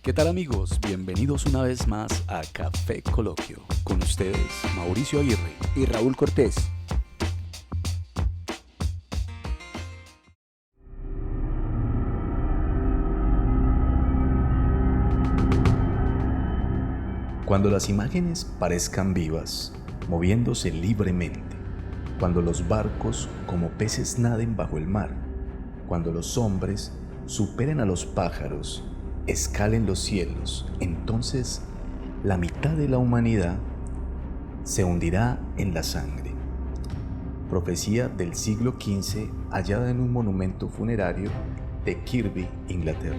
¿Qué tal amigos? Bienvenidos una vez más a Café Coloquio. Con ustedes, Mauricio Aguirre y Raúl Cortés. Cuando las imágenes parezcan vivas, moviéndose libremente, cuando los barcos como peces naden bajo el mar, cuando los hombres superen a los pájaros, escalen los cielos, entonces la mitad de la humanidad se hundirá en la sangre. Profecía del siglo XV hallada en un monumento funerario de Kirby, Inglaterra.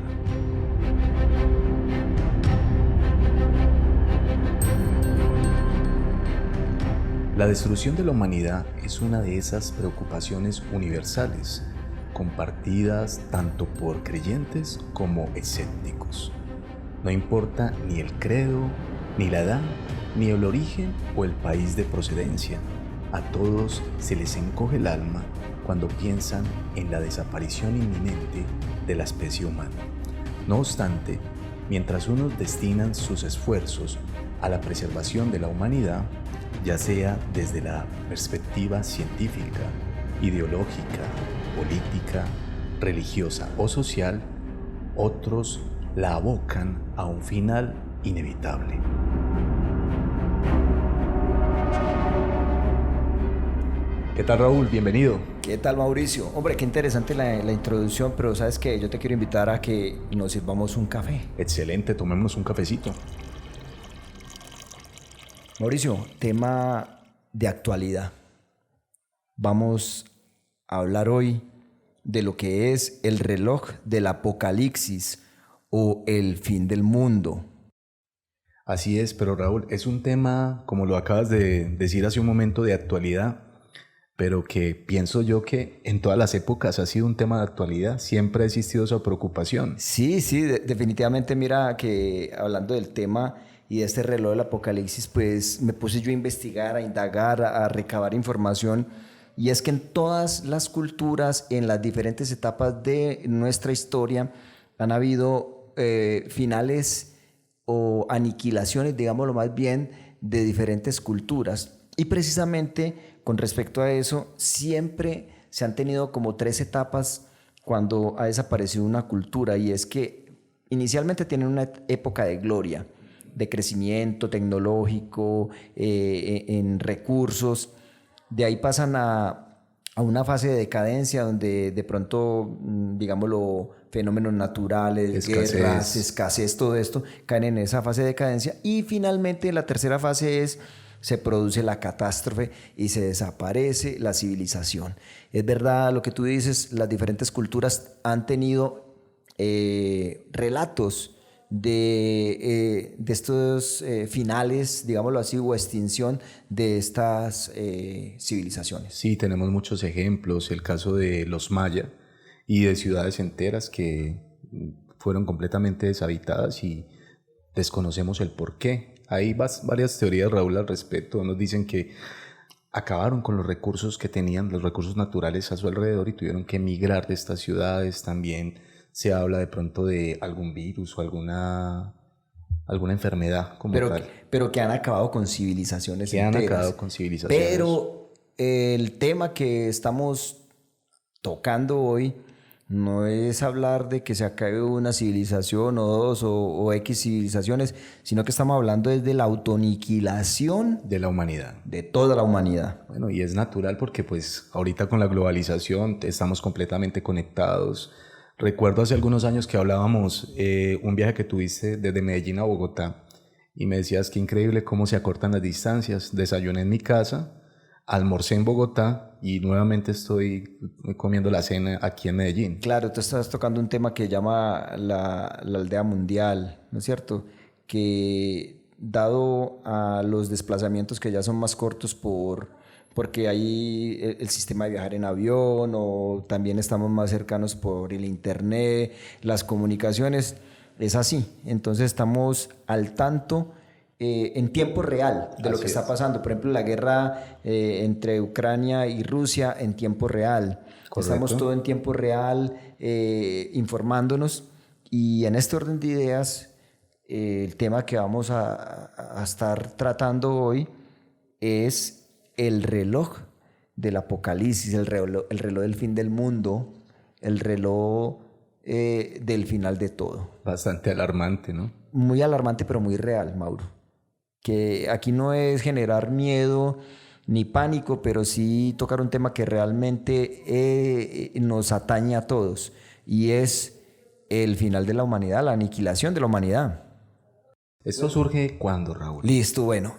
La destrucción de la humanidad es una de esas preocupaciones universales, compartidas tanto por creyentes como escépticos. No importa ni el credo, ni la edad, ni el origen o el país de procedencia. A todos se les encoge el alma cuando piensan en la desaparición inminente de la especie humana. No obstante, mientras unos destinan sus esfuerzos a la preservación de la humanidad, ya sea desde la perspectiva científica, ideológica, política, religiosa o social, otros la abocan a un final inevitable. ¿Qué tal, Raúl? Bienvenido. ¿Qué tal, Mauricio? Hombre, qué interesante la introducción, pero ¿sabes qué? Yo te quiero invitar a que nos sirvamos un café. Excelente, tomémonos un cafecito. Mauricio, tema de actualidad. Vamos a hablar hoy de lo que es el reloj del apocalipsis o el fin del mundo. Así es, pero Raúl, es un tema, como lo acabas de decir hace un momento, de actualidad, pero que pienso yo que en todas las épocas ha sido un tema de actualidad, siempre ha existido esa preocupación. Sí, definitivamente, mira que hablando del tema y de este reloj del apocalipsis, pues me puse yo a investigar, a indagar, a recabar información, y es que en todas las culturas, en las diferentes etapas de nuestra historia, han habido finales o aniquilaciones, digámoslo más bien, de diferentes culturas. Y precisamente con respecto a eso, siempre se han tenido como tres etapas cuando ha desaparecido una cultura, y es que inicialmente tienen una época de gloria, de crecimiento tecnológico, en recursos. De ahí pasan a una fase de decadencia donde de pronto, digámoslo, fenómenos naturales, guerras, escasez, todo esto, caen en esa fase de decadencia. Y finalmente la tercera fase se produce la catástrofe y se desaparece la civilización. Es verdad lo que tú dices, las diferentes culturas han tenido relatos de estos finales, digámoslo así, o extinción de estas civilizaciones. Sí, tenemos muchos ejemplos, el caso de los mayas y de ciudades enteras que fueron completamente deshabitadas y desconocemos el porqué. Hay varias teorías, Raúl, al respecto. Nos dicen que acabaron con los recursos que tenían, los recursos naturales a su alrededor, y tuvieron que emigrar de estas ciudades. También se habla de pronto de algún virus o alguna enfermedad como tal. Pero que han acabado con civilizaciones enteras. Han acabado con civilizaciones. Pero el tema que estamos tocando hoy no es hablar de que se acabe una civilización o dos o X civilizaciones, sino que estamos hablando de la autoaniquilación de la humanidad. De toda la humanidad. Bueno, y es natural porque pues ahorita con la globalización estamos completamente conectados. Recuerdo hace algunos años que hablábamos un viaje que tuviste desde Medellín a Bogotá y me decías que increíble cómo se acortan las distancias. Desayuné en mi casa, almorcé en Bogotá y nuevamente estoy comiendo la cena aquí en Medellín. Claro, tú estás tocando un tema que llama la aldea mundial, ¿no es cierto? Que dado a los desplazamientos que ya son más cortos porque ahí el sistema de viajar en avión, o también estamos más cercanos por el internet, las comunicaciones, es así. Entonces estamos al tanto en tiempo real de lo que está pasando. Por ejemplo, la guerra entre Ucrania y Rusia en tiempo real. Correcto. Estamos todo en tiempo real informándonos, y en este orden de ideas el tema que vamos a estar tratando hoy es el reloj del apocalipsis, el reloj del fin del mundo, el reloj del final de todo. Bastante alarmante, ¿no? Muy alarmante, pero muy real, Mauro. Que aquí no es generar miedo ni pánico, pero sí tocar un tema que realmente nos atañe a todos, y es el final de la humanidad, la aniquilación de la humanidad. ¿Esto surge cuándo, Raúl? Listo, bueno.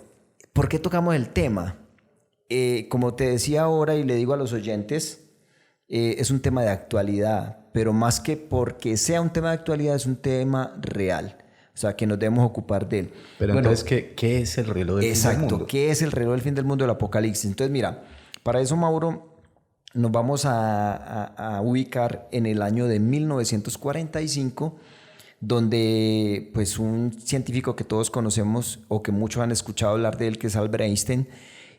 ¿Por qué tocamos el tema? Como te decía ahora y le digo a los oyentes, es un tema de actualidad, pero más que porque sea un tema de actualidad, es un tema real. O sea, que nos debemos ocupar de él. Pero bueno, entonces, ¿qué es el reloj del fin del mundo? Exacto, ¿qué es el reloj del fin del mundo del apocalipsis? Entonces, mira, para eso, Mauro, nos vamos a ubicar en el año de 1945, donde pues un científico que todos conocemos o que muchos han escuchado hablar de él, que es Albert Einstein,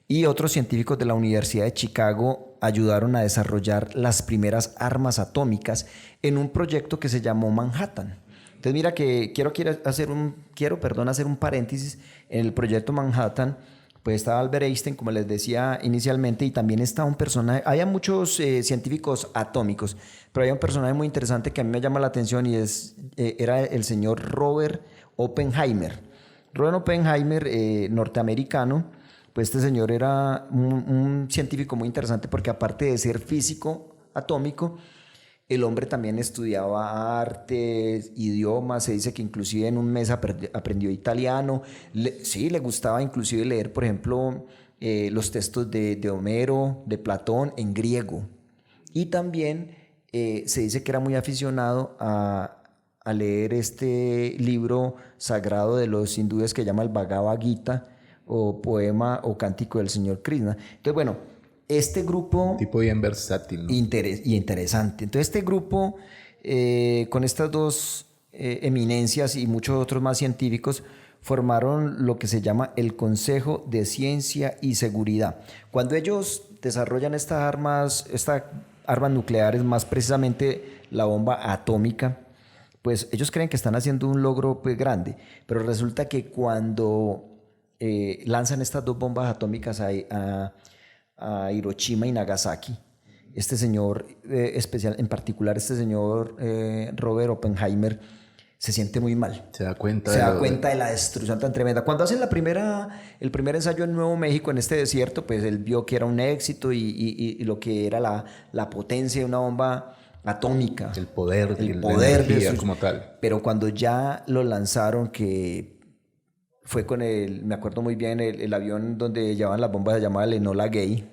y otros científicos de la Universidad de Chicago ayudaron a desarrollar las primeras armas atómicas en un proyecto que se llamó Manhattan. Entonces mira que quiero hacer un paréntesis. En el proyecto Manhattan pues estaba Albert Einstein, como les decía inicialmente, y también estaba un personaje, había muchos científicos atómicos, pero había un personaje muy interesante que a mí me llama la atención, y era el señor Robert Oppenheimer. Robert Oppenheimer, norteamericano. Pues este señor era un científico muy interesante, porque aparte de ser físico atómico, el hombre también estudiaba artes, idiomas. Se dice que inclusive en un mes aprendió italiano. Le gustaba inclusive leer, por ejemplo, los textos de Homero, de Platón, en griego. Y también se dice que era muy aficionado a leer este libro sagrado de los hindúes que se llama el Bhagavad Gita, o poema o cántico del señor Krishna. Entonces, bueno, este grupo... Tipo bien versátil, ¿no? Interesante. Entonces, este grupo, con estas dos eminencias y muchos otros más científicos, formaron lo que se llama el Consejo de Ciencia y Seguridad. Cuando ellos desarrollan estas armas nucleares, más precisamente la bomba atómica, pues ellos creen que están haciendo un logro pues grande, pero resulta que cuando lanzan estas dos bombas atómicas a Hiroshima y Nagasaki, este señor en particular este señor Robert Oppenheimer, se siente muy mal. Se da cuenta de la destrucción tan tremenda. Cuando hacen el primer ensayo en Nuevo México, en este desierto, pues él vio que era un éxito y lo que era la potencia de una bomba atómica. El poder la energía como tal. Pero cuando ya lo lanzaron, que fue con me acuerdo muy bien, el avión donde llevaban las bombas, se llamaba el Enola Gay.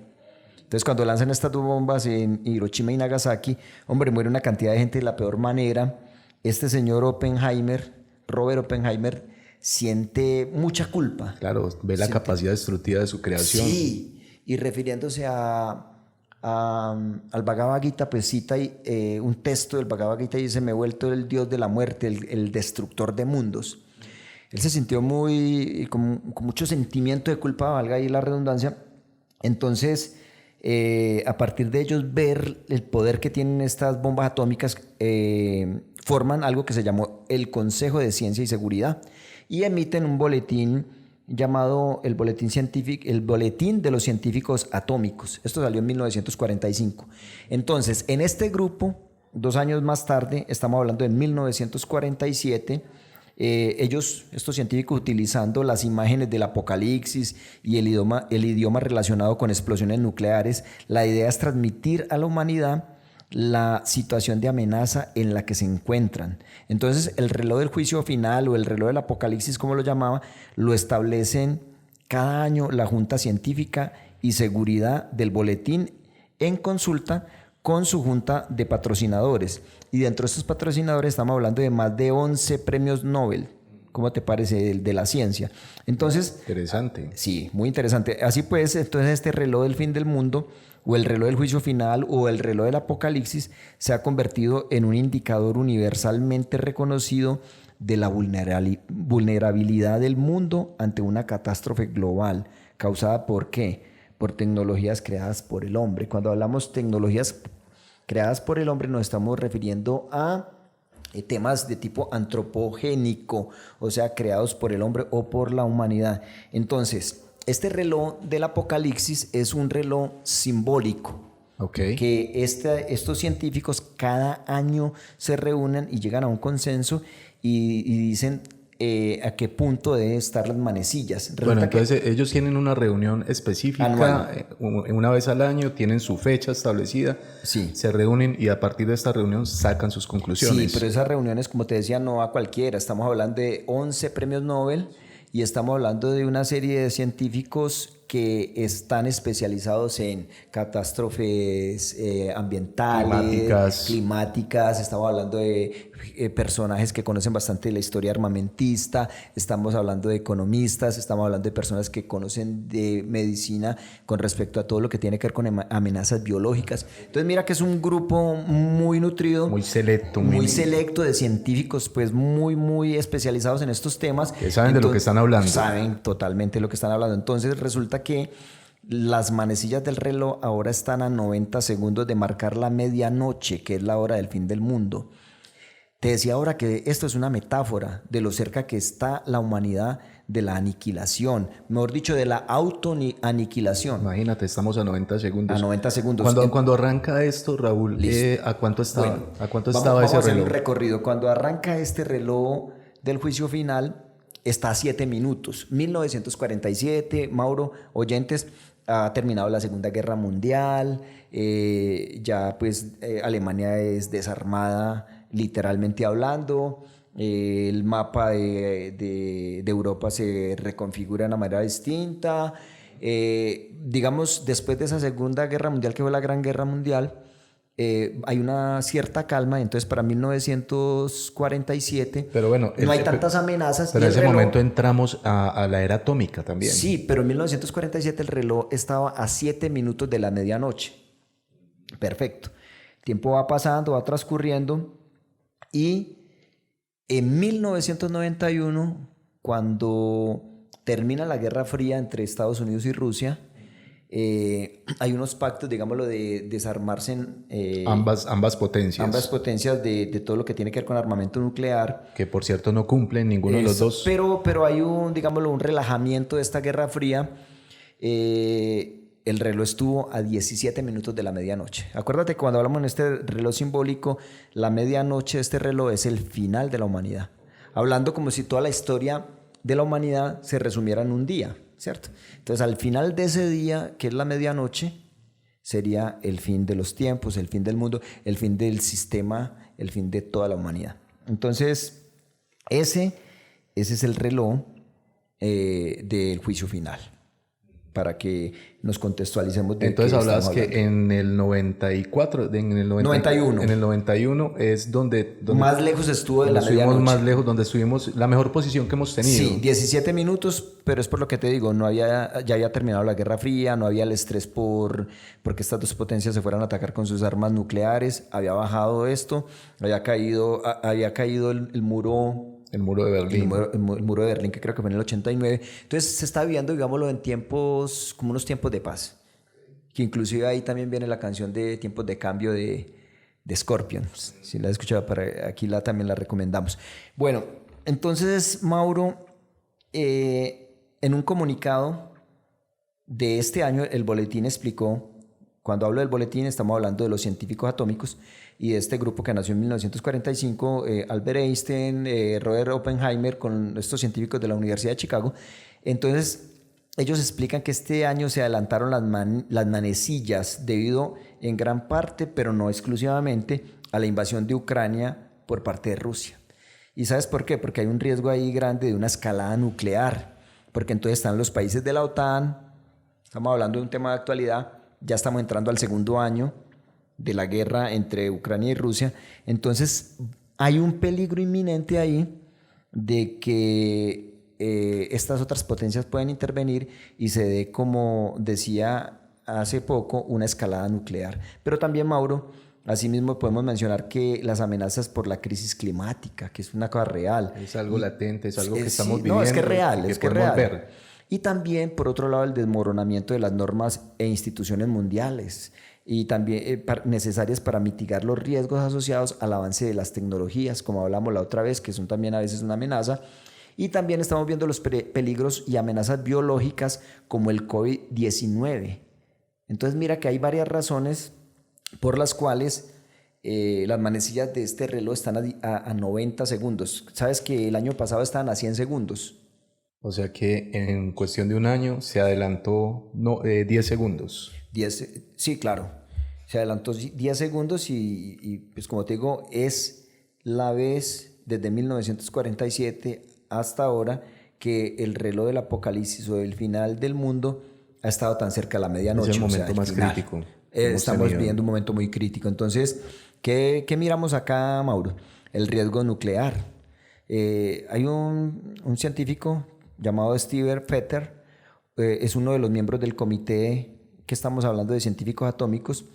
Entonces, cuando lanzan estas dos bombas en Hiroshima y Nagasaki, hombre, muere una cantidad de gente de la peor manera. Este señor Robert Oppenheimer, siente mucha culpa. Claro, ve la capacidad destructiva de su creación. Sí, y refiriéndose al Bhagavad Gita, pues cita un texto del Bhagavad Gita y dice: me he vuelto el dios de la muerte, el destructor de mundos. Él se sintió con mucho sentimiento de culpa, valga ahí la redundancia. Entonces, a partir de ellos ver el poder que tienen estas bombas atómicas, forman algo que se llamó el Consejo de Ciencia y Seguridad, y emiten un boletín llamado el Boletín de los Científicos Atómicos. Esto salió en 1945. Entonces, en este grupo, 2 años más tarde, estamos hablando de 1947, estos científicos, utilizando las imágenes del apocalipsis y el idioma relacionado con explosiones nucleares, la idea es transmitir a la humanidad la situación de amenaza en la que se encuentran. Entonces, el reloj del juicio final, o el reloj del apocalipsis, como lo llamaba, lo establecen cada año la Junta Científica y Seguridad del Boletín, en consulta con su junta de patrocinadores. Y dentro de estos patrocinadores estamos hablando de más de 11 premios Nobel. ¿Cómo te parece? De la ciencia. Entonces, interesante. Sí, muy interesante. Así pues, entonces este reloj del fin del mundo, o el reloj del juicio final, o el reloj del apocalipsis, se ha convertido en un indicador universalmente reconocido de la vulnerabilidad del mundo ante una catástrofe global. ¿Causada por qué? Por tecnologías creadas por el hombre. Cuando hablamos tecnologías creadas por el hombre, nos estamos refiriendo a temas de tipo antropogénico, o sea, creados por el hombre o por la humanidad. Entonces, este reloj del Apocalipsis es un reloj simbólico. Okay. Que estos científicos cada año se reúnen y llegan a un consenso y dicen a qué punto deben estar las manecillas. Bueno, entonces ellos tienen una reunión específica una vez al año, tienen su fecha establecida, sí. Se reúnen y a partir de esta reunión sacan sus conclusiones. Sí, pero esas reuniones, como te decía, no a cualquiera. Estamos hablando de 11 premios Nobel y estamos hablando de una serie de científicos que están especializados en catástrofes ambientales, climáticas. Estamos hablando de personajes que conocen bastante la historia armamentista, estamos hablando de economistas, estamos hablando de personas que conocen de medicina con respecto a todo lo que tiene que ver con amenazas biológicas. Entonces mira que es un grupo muy nutrido, muy selecto de científicos pues muy especializados en estos temas. Que saben de lo que están hablando. Saben totalmente de lo que están hablando. Entonces resulta que las manecillas del reloj ahora están a 90 segundos de marcar la medianoche, que es la hora del fin del mundo. Te decía ahora que esto es una metáfora de lo cerca que está la humanidad de la aniquilación, mejor dicho, de la autoaniquilación. Imagínate, estamos a 90 segundos. A 90 segundos. Cuando arranca esto, Raúl, ¿a cuánto estaba, bueno, estaba ese vamos a hacer reloj? un recorrido. Cuando arranca este reloj del juicio final, está a 7 minutos. 1947, Mauro, oyentes, ha terminado la Segunda Guerra Mundial, ya pues Alemania es desarmada literalmente hablando, el mapa de Europa se reconfigura de una manera distinta. Digamos, después de esa Segunda Guerra Mundial, que fue la Gran Guerra Mundial, hay una cierta calma. Entonces para 1947 pero bueno, no hay tantas amenazas. Pero en ese momento entramos a la era atómica también. Sí, pero en 1947 el reloj estaba a 7 minutos de la medianoche. Perfecto. El tiempo va pasando, va transcurriendo y en 1991, cuando termina la Guerra Fría entre Estados Unidos y Rusia, hay unos pactos, digámoslo, de desarmarse ambas potencias. Ambas potencias de todo lo que tiene que ver con armamento nuclear. Que por cierto no cumplen ninguno de los dos. Pero hay un relajamiento de esta Guerra Fría. El reloj estuvo a 17 minutos de la medianoche. Acuérdate que cuando hablamos en este reloj simbólico, la medianoche de este reloj es el final de la humanidad. Hablando como si toda la historia de la humanidad se resumiera en un día, ¿cierto? Entonces, al final de ese día, que es la medianoche, sería el fin de los tiempos, el fin del mundo, el fin del sistema, el fin de toda la humanidad. Entonces, ese es el reloj del juicio final, para que nos contextualicemos de entonces hablabas que en el 94, en el 91 es donde más lejos estuvo de la medianoche. Estuvimos más lejos, donde estuvimos la mejor posición que hemos tenido. Sí, 17 minutos, pero es por lo que te digo, ya había terminado la Guerra Fría, no había el estrés porque estas dos potencias se fueran a atacar con sus armas nucleares, había bajado esto, había caído el muro. El muro de Berlín. El muro de Berlín, que creo que fue en el 89. Entonces se está viviendo, digámoslo, en tiempos, como unos tiempos de paz. Que inclusive ahí también viene la canción de Tiempos de Cambio de Scorpions. Si la has escuchado, aquí también la recomendamos. Bueno, entonces, Mauro, en un comunicado de este año, el boletín explicó, cuando hablo del boletín estamos hablando de los científicos atómicos y de este grupo que nació en 1945, Albert Einstein, Robert Oppenheimer, con estos científicos de la Universidad de Chicago. Entonces, ellos explican que este año se adelantaron las manecillas debido en gran parte, pero no exclusivamente, a la invasión de Ucrania por parte de Rusia. ¿Y sabes por qué? Porque hay un riesgo ahí grande de una escalada nuclear, porque entonces están los países de la OTAN, estamos hablando de un tema de actualidad, ya estamos entrando al segundo año de la guerra entre Ucrania y Rusia. Entonces hay un peligro inminente ahí de que estas otras potencias pueden intervenir y se dé, como decía hace poco, una escalada nuclear. Pero también, Mauro, asimismo podemos mencionar que las amenazas por la crisis climática, que es una cosa real. Es algo latente, es algo que estamos viviendo. No, es que es real, es que es real. Ver. Y también, por otro lado, el desmoronamiento de las normas e instituciones mundiales. y también necesarias para mitigar los riesgos asociados al avance de las tecnologías, como hablamos la otra vez, que son también a veces una amenaza. Y también estamos viendo los peligros y amenazas biológicas como el COVID-19. Entonces mira que hay varias razones por las cuales las manecillas de este reloj están a 90 segundos. Sabes que el año pasado estaban a 100 segundos. O sea que en cuestión de un año se adelantó 10 segundos. Sí, claro. Se adelantó 10 segundos y pues como te digo, es la vez desde 1947 hasta ahora que el reloj del apocalipsis o del final del mundo ha estado tan cerca de la medianoche. Es el momento más crítico. Estamos viviendo un momento muy crítico. Entonces, ¿qué miramos acá, Mauro? El riesgo nuclear. Hay un científico llamado Steven Fetter, es uno de los miembros del comité que estamos hablando de científicos atómicos,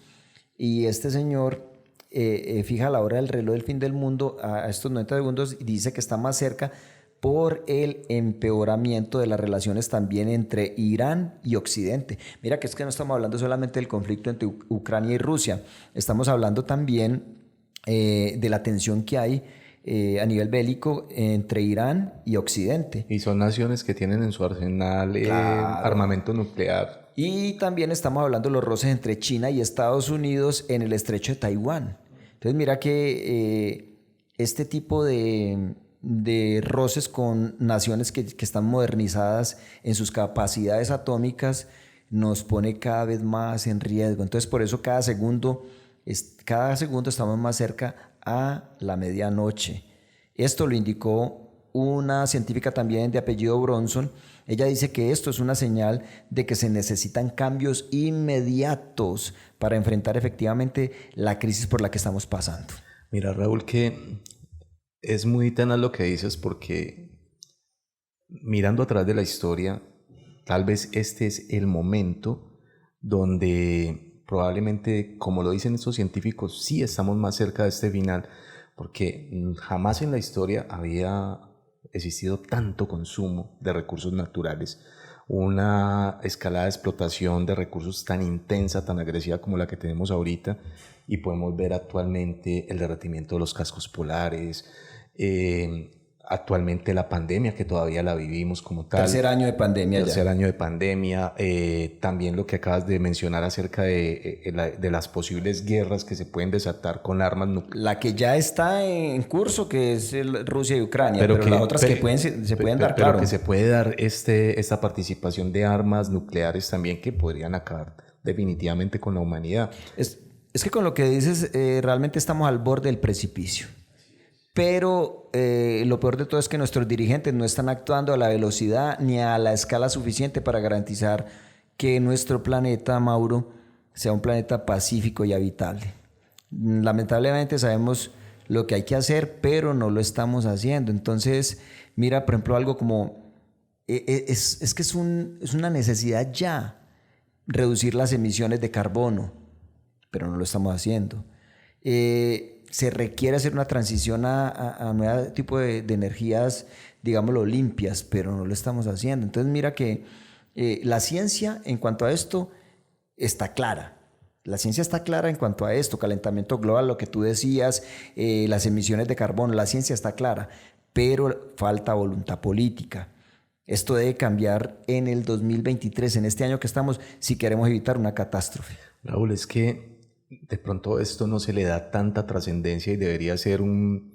y este señor fija la hora del reloj del fin del mundo a estos 90 segundos y dice que está más cerca por el empeoramiento de las relaciones también entre Irán y Occidente. Mira que es que no estamos hablando solamente del conflicto entre Ucrania y Rusia, estamos hablando también de la tensión que hay a nivel bélico entre Irán y Occidente. Y son naciones que tienen en su arsenal armamento nuclear. Y también estamos hablando de los roces entre China y Estados Unidos en el estrecho de Taiwán. Entonces mira que este tipo de roces con naciones que están modernizadas en sus capacidades atómicas nos pone cada vez más en riesgo. Entonces por eso cada segundo estamos más cerca a la medianoche. Esto lo indicó una científica también de apellido Bronson. Ella dice que esto es una señal de que se necesitan cambios inmediatos para enfrentar efectivamente la crisis por la que estamos pasando. Mira, Raúl, que es muy tenaz lo que dices, porque mirando atrás de la historia, tal vez este es el momento donde probablemente, como lo dicen estos científicos, sí estamos más cerca de este final, porque jamás en la historia había existido tanto consumo de recursos naturales, una escalada de explotación de recursos tan intensa, tan agresiva como la que tenemos ahorita, y podemos ver actualmente el derretimiento de los cascos polares, actualmente la pandemia, que todavía la vivimos como tal. Tercer año de pandemia. Tercer año de pandemia. También lo que acabas de mencionar acerca de las posibles guerras que se pueden desatar con armas nucleares. La que ya está en curso, que es Rusia y Ucrania, pero las otras que se pueden dar, pero claro. que se puede dar esta participación de armas nucleares también que podrían acabar definitivamente con la humanidad. Es que con lo que dices, realmente estamos al borde del precipicio. Pero lo peor de todo es que nuestros dirigentes no están actuando a la velocidad ni a la escala suficiente para garantizar que nuestro planeta, Mauro, sea un planeta pacífico y habitable. Lamentablemente sabemos lo que hay que hacer, pero no lo estamos haciendo. Entonces, mira, por ejemplo, algo como... es que es una necesidad ya reducir las emisiones de carbono, pero no lo estamos haciendo. Se requiere hacer una transición a nuevo tipo de energías, digámoslo, limpias, pero no lo estamos haciendo. Entonces mira que la ciencia en cuanto a esto está clara. La ciencia está clara en cuanto a esto, calentamiento global, lo que tú decías, las emisiones de carbono, la ciencia está clara, pero falta voluntad política. Esto debe cambiar en el 2023, en este año que estamos, si queremos evitar una catástrofe. Raúl, es que de pronto esto no se le da tanta trascendencia y debería ser un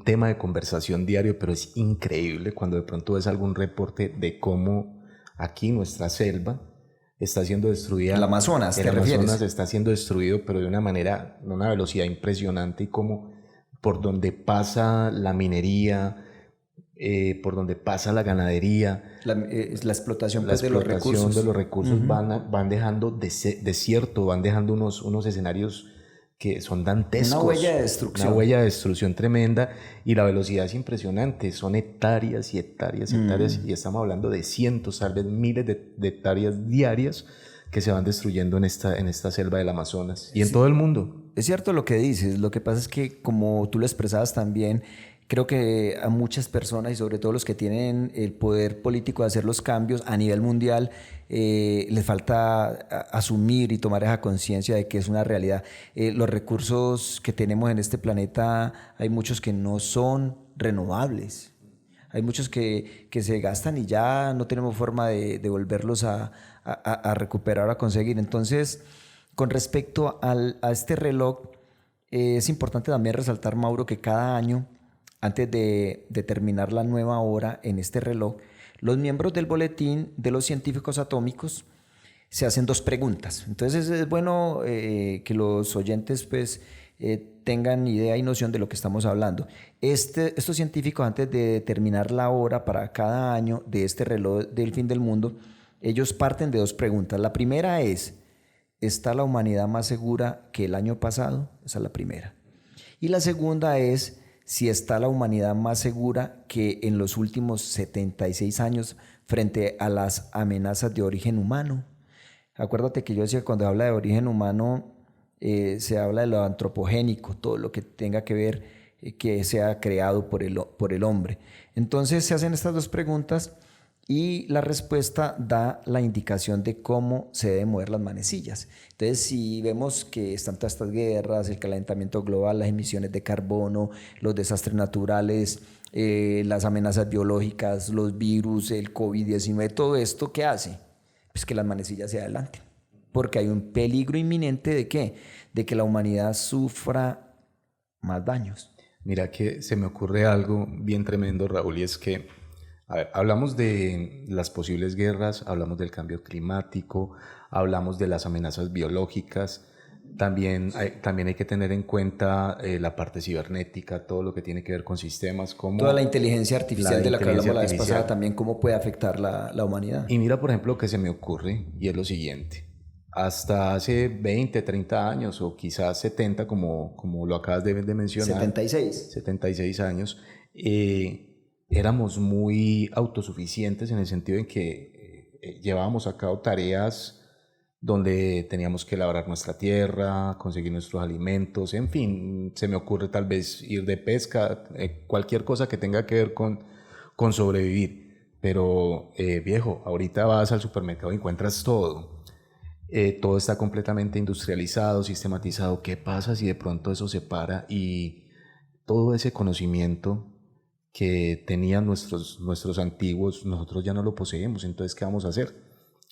tema de conversación diario, pero es increíble cuando de pronto ves algún reporte de cómo aquí nuestra selva está siendo destruida. El Amazonas, el Amazonas está siendo destruido, pero de una manera, de una velocidad impresionante, y como por donde pasa la minería, por donde pasa la ganadería, la explotación, de los recursos, van dejando desierto, van dejando unos escenarios que son dantescos. Una huella de destrucción. Una huella de destrucción tremenda, y la velocidad es impresionante, son hectáreas y hectáreas y hectáreas, y estamos hablando de cientos, tal vez miles de hectáreas diarias que se van destruyendo en esta selva del Amazonas y en todo el mundo. Es cierto lo que dices, lo que pasa es que, como tú lo expresabas también, Creo que a muchas personas y sobre todo los que tienen el poder político de hacer los cambios a nivel mundial, les falta asumir y tomar esa conciencia de que es una realidad. Los recursos que tenemos en este planeta, hay muchos que no son renovables. Hay muchos que se gastan y ya no tenemos forma de volverlos a recuperar o a conseguir. Entonces, con respecto a este reloj, es importante también resaltar, Mauro, que cada año, antes de terminar la nueva hora en este reloj, los miembros del boletín de los científicos atómicos se hacen 2 preguntas. Entonces es bueno que los oyentes pues, tengan idea y noción de lo que estamos hablando. Estos científicos, antes de terminar la hora para cada año de este reloj del fin del mundo, ellos parten de 2 preguntas. La primera es: ¿está la humanidad más segura que el año pasado? Esa es la primera. Y la segunda es si está la humanidad más segura que en los últimos 76 años frente a las amenazas de origen humano. Acuérdate que yo decía que cuando habla de origen humano se habla de lo antropogénico, todo lo que tenga que ver que sea creado por el hombre. Entonces se hacen estas 2 preguntas y la respuesta da la indicación de cómo se deben mover las manecillas. Entonces, si vemos que están todas estas guerras, el calentamiento global, las emisiones de carbono, los desastres naturales, las amenazas biológicas, los virus, el COVID-19, todo esto, ¿qué hace? Pues que las manecillas se adelanten. Porque hay un peligro inminente ¿de qué? De que la humanidad sufra más daños. Mira que se me ocurre algo bien tremendo, Raúl, y es que a ver, hablamos de las posibles guerras, hablamos del cambio climático, hablamos de las amenazas biológicas, también hay que tener en cuenta la parte cibernética, todo lo que tiene que ver con sistemas como... Toda la inteligencia artificial de la que hablamos la vez pasada también, cómo puede afectar la humanidad. Y mira, por ejemplo, lo que se me ocurre, y es lo siguiente. Hasta hace 20, 30 años, o quizás 70, como lo acabas de mencionar. 76 años. Éramos muy autosuficientes en el sentido en que llevábamos a cabo tareas donde teníamos que labrar nuestra tierra, conseguir nuestros alimentos, en fin, se me ocurre tal vez ir de pesca, cualquier cosa que tenga que ver con sobrevivir. Pero viejo, ahorita vas al supermercado y encuentras todo. Todo está completamente industrializado, sistematizado. ¿Qué pasa si de pronto eso se para y todo ese conocimiento que tenían nuestros antiguos, nosotros ya no lo poseemos? Entonces, ¿qué vamos a hacer?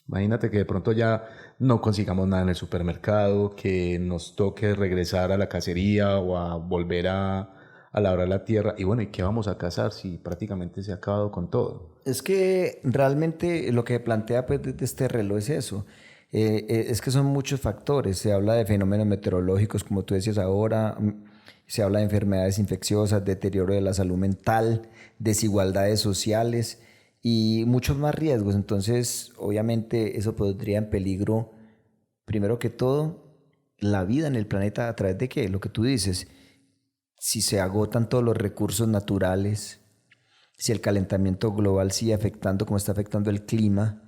Imagínate que de pronto ya no consigamos nada en el supermercado, que nos toque regresar a la cacería o a volver a labrar la tierra. Y bueno, ¿y qué vamos a cazar si prácticamente se ha acabado con todo? Es que realmente lo que plantea pues, desde este reloj es eso. Es que son muchos factores. Se habla de fenómenos meteorológicos, como tú decías ahora. Se habla de enfermedades infecciosas, deterioro de la salud mental, desigualdades sociales y muchos más riesgos. Entonces, obviamente, eso pondría en peligro, primero que todo, la vida en el planeta. ¿A través de qué? Lo que tú dices. Si se agotan todos los recursos naturales, si el calentamiento global sigue afectando como está afectando el clima,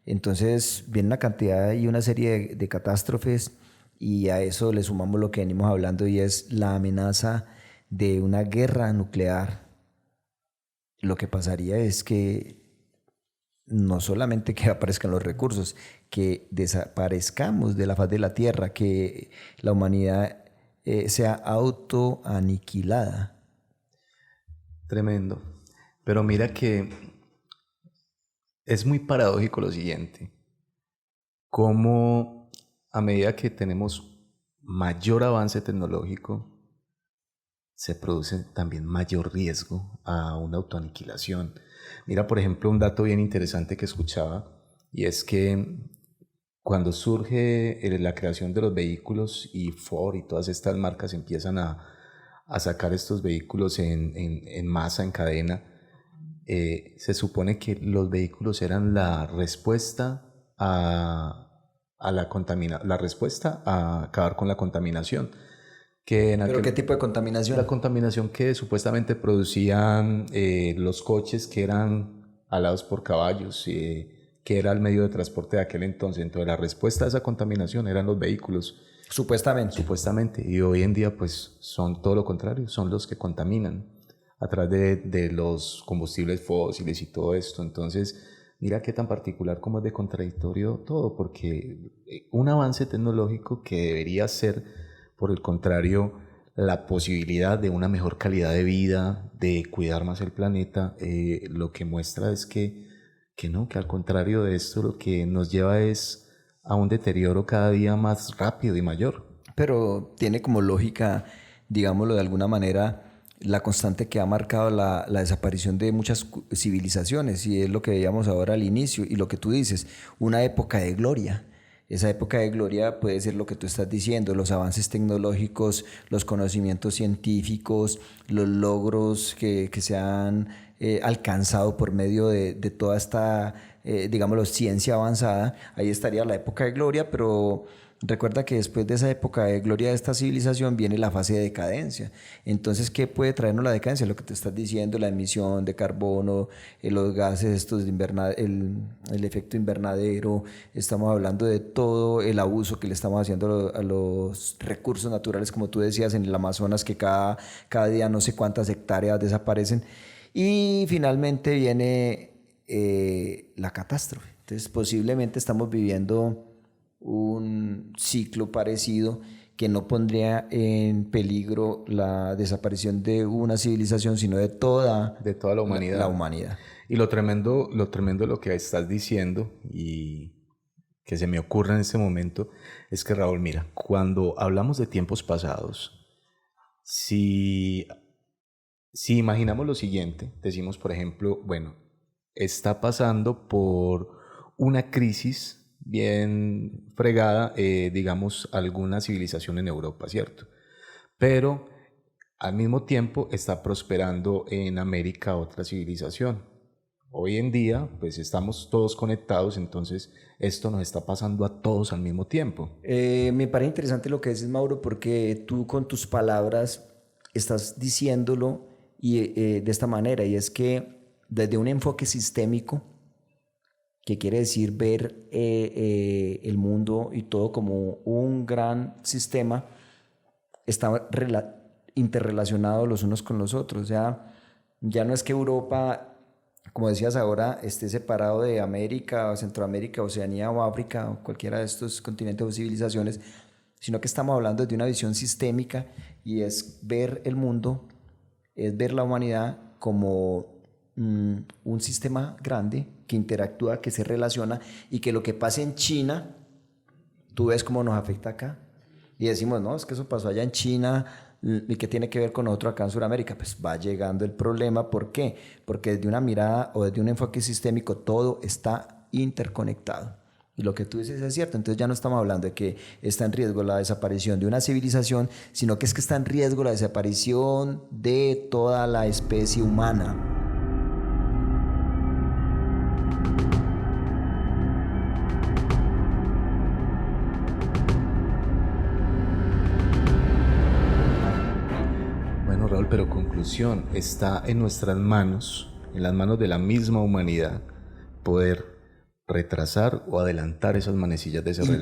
entonces viene una cantidad y una serie de catástrofes. Y a eso le sumamos lo que venimos hablando y es la amenaza de una guerra nuclear. Lo que pasaría es que no solamente que aparezcan los recursos, que desaparezcamos de la faz de la Tierra, que la humanidad sea autoaniquilada. Tremendo. Pero mira que es muy paradójico lo siguiente. Cómo a medida que tenemos mayor avance tecnológico, se produce también mayor riesgo a una autoaniquilación. Mira, por ejemplo, un dato bien interesante que escuchaba, y es que cuando surge la creación de los vehículos y Ford y todas estas marcas empiezan a sacar estos vehículos en masa, en cadena, se supone que los vehículos eran la respuesta la respuesta a acabar con la contaminación. ¿Pero qué tipo de contaminación? La contaminación que supuestamente producían los coches que eran alados por caballos, que era el medio de transporte de aquel entonces. Entonces la respuesta a esa contaminación eran los vehículos. Supuestamente. Y hoy en día pues son todo lo contrario, son los que contaminan. a través de los combustibles fósiles y todo esto. Entonces, mira qué tan particular como es de contradictorio todo, porque un avance tecnológico que debería ser, por el contrario, la posibilidad de una mejor calidad de vida, de cuidar más el planeta, lo que muestra es que no, que al contrario de esto lo que nos lleva es a un deterioro cada día más rápido y mayor. Pero tiene como lógica, digámoslo de alguna manera, la constante que ha marcado la desaparición de muchas civilizaciones, y es lo que veíamos ahora al inicio, y lo que tú dices, una época de gloria. Esa época de gloria puede ser lo que tú estás diciendo, los avances tecnológicos, los conocimientos científicos, los logros que se han alcanzado por medio de toda esta, digámoslo, ciencia avanzada. Ahí estaría la época de gloria, pero recuerda que después de esa época de gloria de esta civilización viene la fase de decadencia. Entonces, ¿qué puede traernos la decadencia? Lo que te estás diciendo, la emisión de carbono, los gases estos de el efecto invernadero. Estamos hablando de todo el abuso que le estamos haciendo a los recursos naturales, como tú decías, en el Amazonas, que cada día no sé cuántas hectáreas desaparecen. Y finalmente viene la catástrofe. Entonces, posiblemente estamos viviendo un ciclo parecido que no pondría en peligro la desaparición de una civilización, sino de toda la humanidad. La humanidad. Y lo tremendo de lo que estás diciendo y que se me ocurre en este momento es que, Raúl, mira, cuando hablamos de tiempos pasados, si imaginamos lo siguiente, decimos, por ejemplo, bueno, está pasando por una crisis bien fregada, digamos, alguna civilización en Europa, ¿cierto? Pero al mismo tiempo está prosperando en América otra civilización. Hoy en día, pues estamos todos conectados, entonces esto nos está pasando a todos al mismo tiempo. Me parece interesante lo que dices, Mauro, porque tú con tus palabras estás diciéndolo de esta manera, y es que desde un enfoque sistémico, que quiere decir ver el mundo y todo como un gran sistema, está interrelacionados los unos con los otros. Ya no es que Europa, como decías ahora, esté separado de América, o Centroamérica, Oceanía o África, o cualquiera de estos continentes o civilizaciones, sino que estamos hablando de una visión sistémica, y es ver el mundo, es ver la humanidad como un sistema grande que interactúa, que se relaciona, y que lo que pasa en China, tú ves cómo nos afecta acá. Y decimos, no, es que eso pasó allá en China, ¿y qué tiene que ver con nosotros acá en Sudamérica? Pues va llegando el problema. ¿Por qué? Porque desde una mirada o desde un enfoque sistémico todo está interconectado. Y lo que tú dices es cierto. Entonces ya no estamos hablando de que está en riesgo la desaparición de una civilización, sino que es que está en riesgo la desaparición de toda la especie humana. Raúl, pero conclusión, está en nuestras manos, en las manos de la misma humanidad, poder retrasar o adelantar esas manecillas de ese reloj.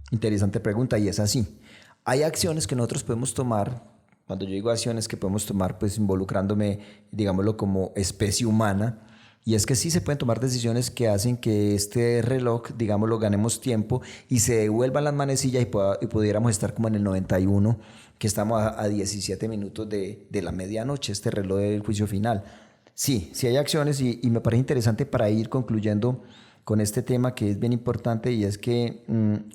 Interesante pregunta, y es así. Hay acciones que nosotros podemos tomar. Cuando yo digo acciones que podemos tomar, pues involucrándome, digámoslo, como especie humana, y es que sí se pueden tomar decisiones que hacen que este reloj, digámoslo, ganemos tiempo y se devuelvan las manecillas, y pudiéramos estar como en el 91, que estamos a 17 minutos de la medianoche, este reloj del juicio final. Sí hay acciones, y me parece interesante para ir concluyendo con este tema que es bien importante, y es que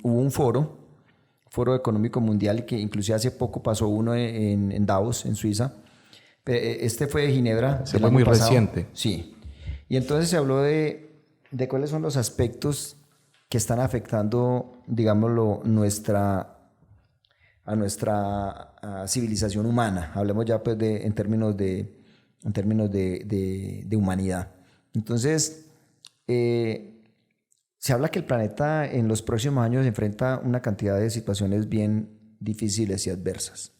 hubo un Foro Económico Mundial, que inclusive hace poco pasó uno en Davos, en Suiza. Este fue de Ginebra. Se fue muy reciente. Sí. Y entonces se habló de cuáles son los aspectos que están afectando, digámoslo, a nuestra civilización humana. Hablemos ya pues en términos de humanidad. Entonces, se habla que el planeta en los próximos años enfrenta una cantidad de situaciones bien difíciles y adversas.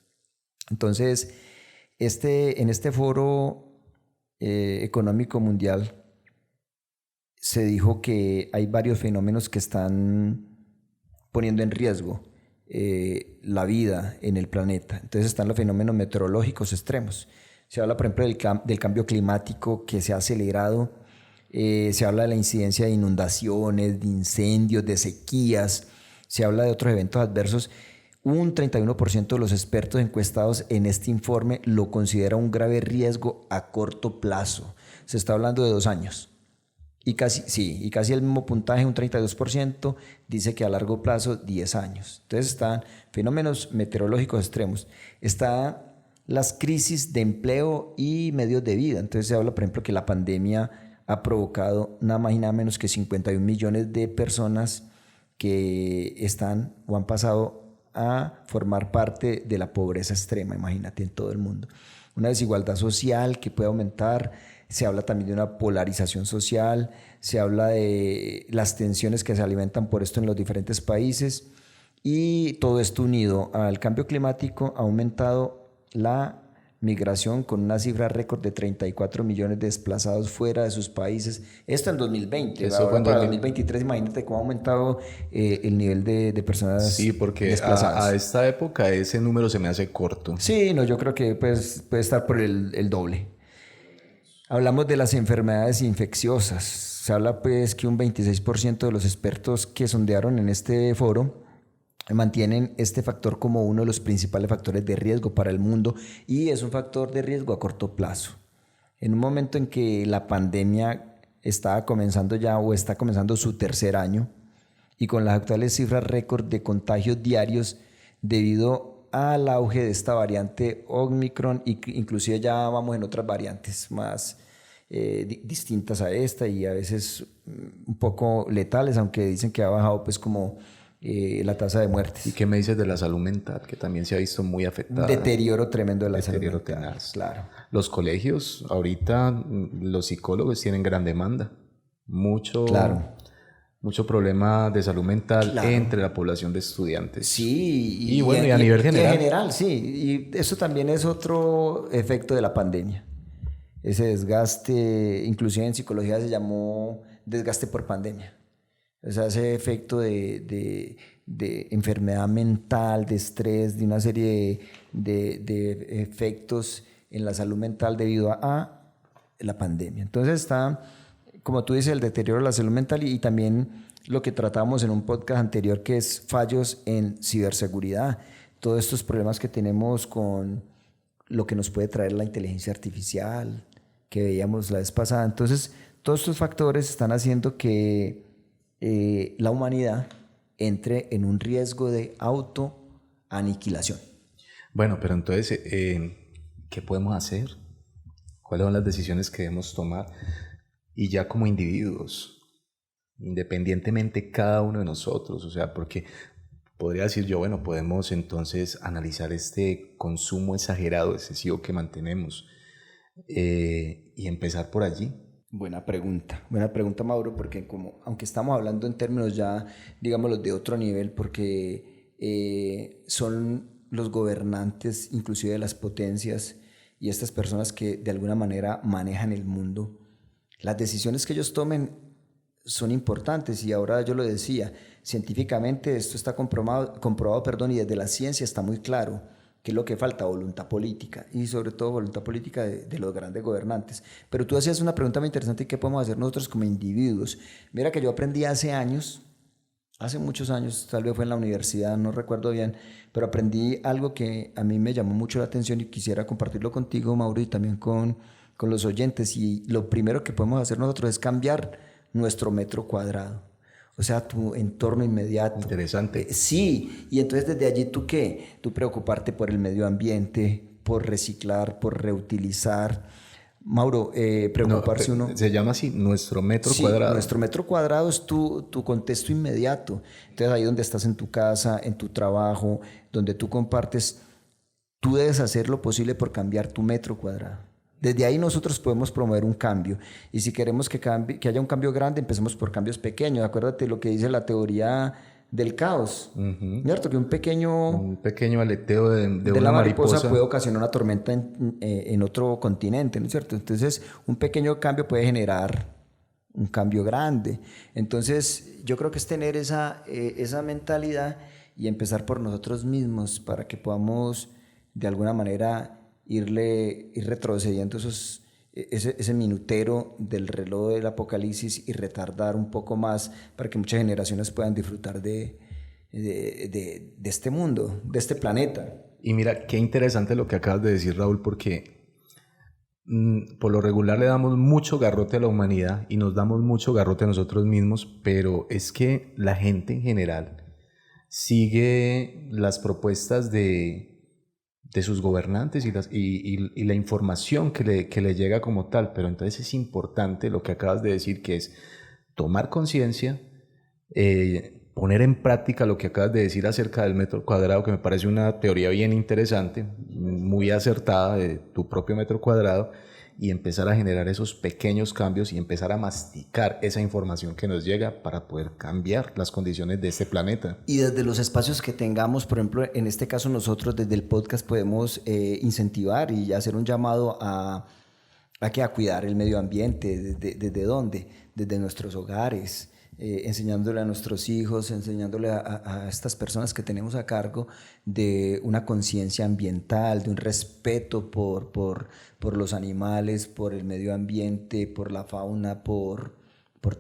Entonces, en este foro económico mundial se dijo que hay varios fenómenos que están poniendo en riesgo la vida en el planeta. Entonces están los fenómenos meteorológicos extremos. Se habla, por ejemplo, del cambio climático que se ha acelerado. Se habla de la incidencia de inundaciones, de incendios, de sequías. Se habla de otros eventos adversos. Un 31% de los expertos encuestados en este informe lo considera un grave riesgo a corto plazo. Se está hablando de 2 años. Y casi el mismo puntaje, un 32%, dice que a largo plazo 10 años. Entonces están fenómenos meteorológicos extremos. Están las crisis de empleo y medios de vida. Entonces se habla, por ejemplo, que la pandemia ha provocado nada más y nada menos que 51 millones de personas que están o han pasado a formar parte de la pobreza extrema, imagínate, en todo el mundo. Una desigualdad social que puede aumentar. Se habla también de una polarización social, se habla de las tensiones que se alimentan por esto en los diferentes países, y todo esto unido al cambio climático ha aumentado la migración con una cifra récord de 34 millones de desplazados fuera de sus países. Esto en 2020. Eso ahora para 2023, imagínate cómo ha aumentado el nivel de personas Sí, porque desplazadas. a esta época ese número se me hace corto. Sí, no, yo creo que puede estar por el doble. Hablamos de las enfermedades infecciosas. Se habla pues que un 26% de los expertos que sondearon en este foro mantienen este factor como uno de los principales factores de riesgo para el mundo, y es un factor de riesgo a corto plazo. En un momento en que la pandemia estaba comenzando ya o está comenzando su 3er año, y con las actuales cifras récord de contagios diarios debido al auge de esta variante Omicron, inclusive ya vamos en otras variantes más distintas a esta y a veces un poco letales, aunque dicen que ha bajado pues como la tasa de muertes. ¿Y qué me dices de la salud mental, que también se ha visto muy afectada? Deterioro tremendo de la Deterioro salud mental. tenaz. Claro. Los colegios, ahorita los psicólogos tienen gran demanda. Mucho problema de salud mental entre la población de estudiantes. Sí, y bueno, y a nivel general. En general, sí. Y eso también es otro efecto de la pandemia. Ese desgaste, inclusive en psicología se llamó desgaste por pandemia. O sea, ese efecto de enfermedad mental, de estrés, de una serie de efectos en la salud mental debido a la pandemia. Entonces está, como tú dices, el deterioro de la salud mental y también lo que tratamos en un podcast anterior, que es fallos en ciberseguridad. Todos estos problemas que tenemos con lo que nos puede traer la inteligencia artificial, que veíamos la vez pasada. Entonces, todos estos factores están haciendo que la humanidad entre en un riesgo de autoaniquilación. Bueno, pero entonces, ¿qué podemos hacer? ¿Cuáles son las decisiones que debemos tomar? Y ya como individuos, independientemente cada uno de nosotros, o sea, porque podría decir yo, bueno, podemos entonces analizar este consumo exagerado, excesivo que mantenemos y empezar por allí. Buena pregunta, Mauro, porque aunque estamos hablando en términos ya, digámoslo, de otro nivel, porque son los gobernantes, inclusive de las potencias y estas personas que de alguna manera manejan el mundo, las decisiones que ellos tomen son importantes, y ahora yo lo decía, científicamente esto está comprobado, y desde la ciencia está muy claro. ¿Qué es lo que falta? Voluntad política, y sobre todo voluntad política de los grandes gobernantes. Pero tú hacías una pregunta muy interesante: ¿qué podemos hacer nosotros como individuos? Mira que yo aprendí hace muchos años, tal vez fue en la universidad, no recuerdo bien, pero aprendí algo que a mí me llamó mucho la atención y quisiera compartirlo contigo, Mauro, y también con los oyentes. Y lo primero que podemos hacer nosotros es cambiar nuestro metro cuadrado. O sea, tu entorno inmediato. Interesante. Sí, y entonces desde allí, ¿tú qué? Tú preocuparte por el medio ambiente, por reciclar, por reutilizar. Mauro, preocuparse uno... Se llama así, nuestro metro cuadrado. Nuestro metro cuadrado es tu contexto inmediato. Entonces ahí donde estás, en tu casa, en tu trabajo, donde tú compartes, tú debes hacer lo posible por cambiar tu metro cuadrado. Desde ahí nosotros podemos promover un cambio, y si queremos que haya un cambio grande, empecemos por cambios pequeños. Acuérdate lo que dice la teoría del caos, ¿cierto? Que un pequeño aleteo de una una mariposa puede ocasionar una tormenta en otro continente, ¿no es cierto? Entonces, un pequeño cambio puede generar un cambio grande. Entonces, yo creo que es tener esa mentalidad y empezar por nosotros mismos para que podamos de alguna manera ir retrocediendo ese minutero del reloj del apocalipsis y retardar un poco más para que muchas generaciones puedan disfrutar de este mundo, de este planeta. Y mira, qué interesante lo que acabas de decir, Raúl, porque por lo regular le damos mucho garrote a la humanidad y nos damos mucho garrote a nosotros mismos, pero es que la gente en general sigue las propuestas de sus gobernantes y la información que le llega como tal, pero entonces es importante lo que acabas de decir, que es tomar conciencia, poner en práctica lo que acabas de decir acerca del metro cuadrado, que me parece una teoría bien interesante, muy acertada de tu propio metro cuadrado, y empezar a generar esos pequeños cambios y empezar a masticar esa información que nos llega para poder cambiar las condiciones de este planeta. Y desde los espacios que tengamos, por ejemplo, en este caso nosotros desde el podcast podemos incentivar y hacer un llamado a cuidar el medio ambiente. ¿Desde dónde? Desde nuestros hogares, enseñándole a nuestros hijos, enseñándole a estas personas que tenemos a cargo de una conciencia ambiental, de un respeto por los animales, por el medio ambiente, por la fauna, por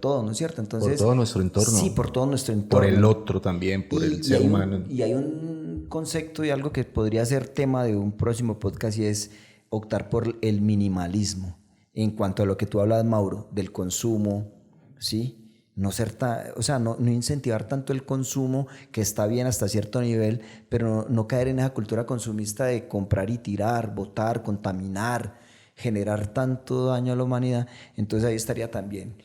todo, ¿no es cierto? Entonces, por todo nuestro entorno. Sí, por todo nuestro entorno. Por el otro también, por el ser humano. Y hay un concepto y algo que podría ser tema de un próximo podcast, y es optar por el minimalismo. En cuanto a lo que tú hablas, Mauro, del consumo, ¿sí? No incentivar tanto el consumo, que está bien hasta cierto nivel, pero no caer en esa cultura consumista de comprar y tirar, botar, contaminar, generar tanto daño a la humanidad. Entonces ahí estaría también,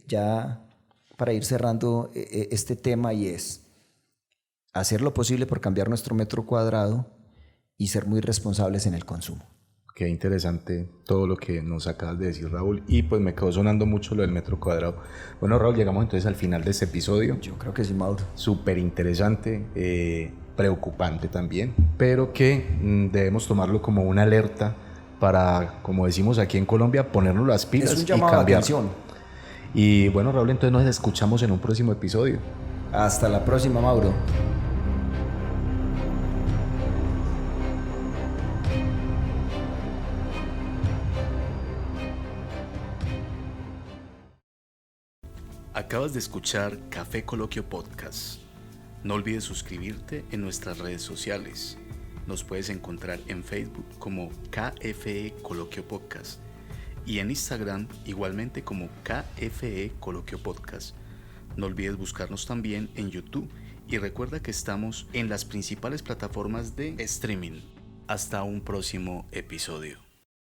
ya para ir cerrando este tema, y es hacer lo posible por cambiar nuestro metro cuadrado y ser muy responsables en el consumo. Qué interesante todo lo que nos acabas de decir, Raúl, y pues me quedó sonando mucho lo del metro cuadrado. Bueno, Raúl, llegamos entonces al final de este episodio. Yo creo que sí, Mauro. Súper interesante, preocupante también, pero que debemos tomarlo como una alerta para, como decimos aquí en Colombia, ponernos las pilas y cambiar. Es un llamado de atención. Y bueno, Raúl, entonces nos escuchamos en un próximo episodio. Hasta la próxima, Mauro. Acabas de escuchar Café Coloquio Podcast. No olvides suscribirte en nuestras redes sociales. Nos puedes encontrar en Facebook como KFE Coloquio Podcast y en Instagram igualmente como KFE Coloquio Podcast. No olvides buscarnos también en YouTube y recuerda que estamos en las principales plataformas de streaming. Hasta un próximo episodio.